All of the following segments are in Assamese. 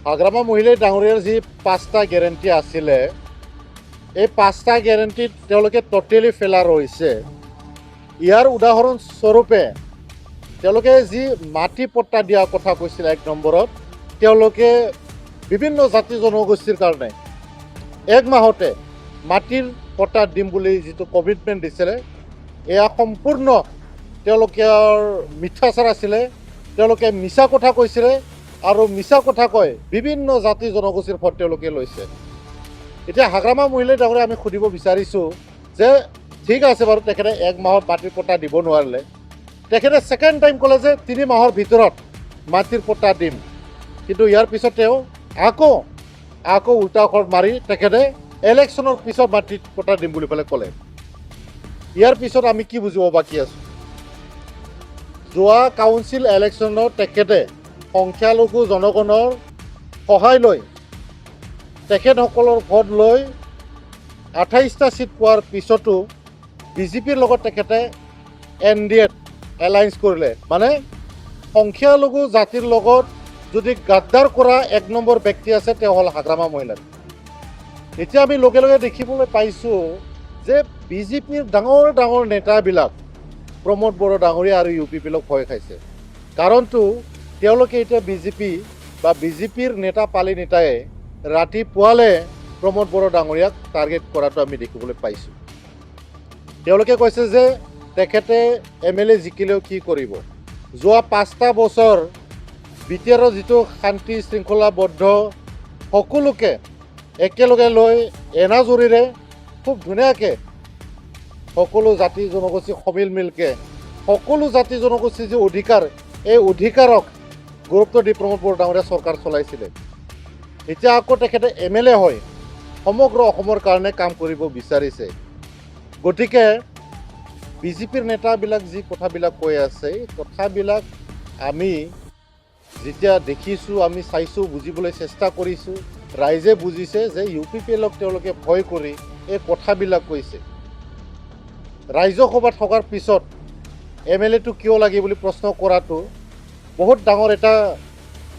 হাগ্ৰামা মহিলাই ডাঙৰীয়াৰ যি 5টা গেৰেণ্টি আছিলে এই 5টা গেৰেণ্টিত তেওঁলোকে টোটেলি ফেলাৰ হৈছে। ইয়াৰ উদাহৰণস্বৰূপে তেওঁলোকে যি মাটি পট্টা দিয়াৰ কথা কৈছিল 1 নম্বৰত, তেওঁলোকে বিভিন্ন জাতি জনগোষ্ঠীৰ কাৰণে 1 মাহতে মাটিৰ পট্টা দিম বুলি যিটো কমিটমেণ্ট দিছিলে, এয়া সম্পূৰ্ণ তেওঁলোকৰ মিথ্যাচাৰ আছিলে। তেওঁলোকে মিছা কথা কৈছিলে আৰু মিছা কথা কয় বিভিন্ন জাতি জনগোষ্ঠীৰ ভোট তেওঁলোকে লৈছে। এতিয়া হাগ্ৰামা মহিলাই ডাঙৰীয়া আমি সুধিব বিচাৰিছোঁ যে ঠিক আছে বাৰু, তেখেতে 1 মাহত মাটিৰ পট্টা দিব নোৱাৰিলে, তেখেতে ছেকেণ্ড টাইম ক'লে যে 3 মাহৰ ভিতৰত মাটিৰ পট্টা দিম, কিন্তু ইয়াৰ পিছত তেওঁ আকৌ উল্টা আখৰ মাৰি তেখেতে ইলেকশ্যনৰ পিছত মাটিৰ পট্টা দিম বুলি পেলাই ক'লে। ইয়াৰ পিছত আমি কি বুজিব বাকী আছোঁ? যোৱা কাউন্সিল ইলেকশ্যনত তেখেতে সংখ্যালঘু জনগণৰ সহায় লৈ তেখেতসকলৰ ভোট লৈ 28টা ছিট পোৱাৰ পিছতো বিজেপিৰ লগত তেখেতে NDAত এলায়েন্স কৰিলে। মানে সংখ্যালঘু জাতিৰ লগত যদি গাদ্দাৰ কৰা 1 নম্বৰ ব্যক্তি আছে, তেওঁ হ'ল হাগ্ৰামা মহিলা। এতিয়া আমি লগে লগে দেখিবলৈ পাইছোঁ যে বিজেপিৰ ডাঙৰ ডাঙৰ নেতাবিলাক প্ৰমোদ বড়ো ডাঙৰীয়া আৰু UPPক ভয় খাইছে। কাৰণটো তেওঁলোকে এতিয়া বিজেপিৰ নেতা পালি নেতাই ৰাতিপুৱালে প্ৰমোদ বড়ো ডাঙৰীয়াক টাৰ্গেট কৰাটো আমি দেখিবলৈ পাইছোঁ। তেওঁলোকে কৈছে যে তেখেতে MLA জিকিলেও কি কৰিব। যোৱা 5টা বছৰ BTRৰ যিটো শান্তি শৃংখলাবদ্ধ সকলোকে একেলগে লৈ এনাজৰীৰে খুব ধুনীয়াকৈ সকলো জাতি জনগোষ্ঠী মিলকে সকলো জাতি জনগোষ্ঠীৰ যি অধিকাৰ, এই অধিকাৰক গুৰুত্ব দি প্ৰমোদ বড়ো ডাঙৰীয়া চৰকাৰ চলাইছিলে। এতিয়া আকৌ তেখেতে MLA হৈ সমগ্ৰ অসমৰ কাৰণে কাম কৰিব বিচাৰিছে। গতিকে বিজেপিৰ নেতাবিলাক যি কথাবিলাক কৈ আছে, এই কথাবিলাক আমি যেতিয়া দেখিছোঁ, আমি চাইছোঁ, বুজিবলৈ চেষ্টা কৰিছোঁ, ৰাইজে বুজিছে যে UPPক তেওঁলোকে ভয় কৰি এই কথাবিলাক কৈছে। ৰাইজৰ সভাত থকাৰ পিছত MLAটো কিয় লাগে বুলি প্ৰশ্ন কৰাটো বহুত ডাঙৰ এটা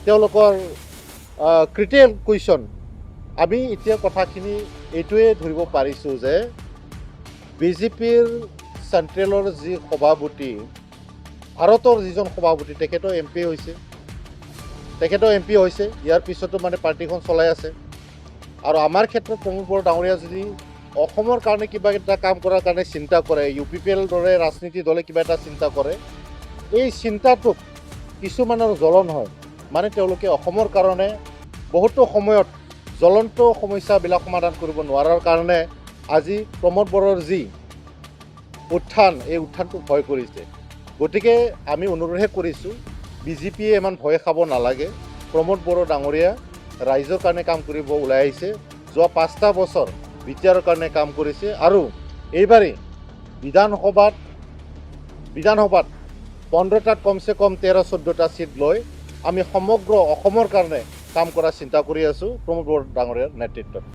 তেওঁলোকৰ ক্ৰিটিকেল কুৱেশ্যন। আমি এতিয়া কথাখিনি এইটোৱে ধৰিব পাৰিছোঁ যে বিজেপিৰ চেণ্ট্ৰেলৰ যি সভাপতি, ভাৰতৰ যিজন সভাপতি, তেখেতো MP হৈছে। ইয়াৰ পিছতো মানে পাৰ্টিখন চলাই আছে। আৰু আমাৰ ক্ষেত্ৰত প্ৰমোদ বড়ো ডাঙৰীয়া যদি অসমৰ কাৰণে কিবা এটা কাম কৰাৰ কাৰণে চিন্তা কৰে, UPPৰ দৰে ৰাজনীতি দলে কিবা এটা চিন্তা কৰে, এই চিন্তাটোক কিছুমানৰ জ্বলন হয়। মানে তেওঁলোকে অসমৰ কাৰণে বহুতো সময়ত জ্বলন্ত সমস্যাবিলাক সমাধান কৰিব নোৱাৰাৰ কাৰণে আজি প্ৰমোদ বড়োৰ যি উত্থান, এই উত্থানটোক ভয় কৰিছে। গতিকে আমি অনুৰোধহে কৰিছোঁ, বিজেপিয়ে ইমান ভয় খাব নালাগে। প্ৰমোদ বড়ো ডাঙৰীয়া ৰাইজৰ কাৰণে কাম কৰিব ওলাই আহিছে। যোৱা 5টা বছৰ BTRৰ কাৰণে কাম কৰিছে আৰু এইবাৰেই বিধানসভাত 15টাত কমচে কম 13-14টা ছিট লৈ আমি সমগ্ৰ অসমৰ কাৰণে কাম কৰাৰ চিন্তা কৰি আছোঁ প্ৰমোদ বড়ো ডাঙৰীয়াৰ নেতৃত্বত।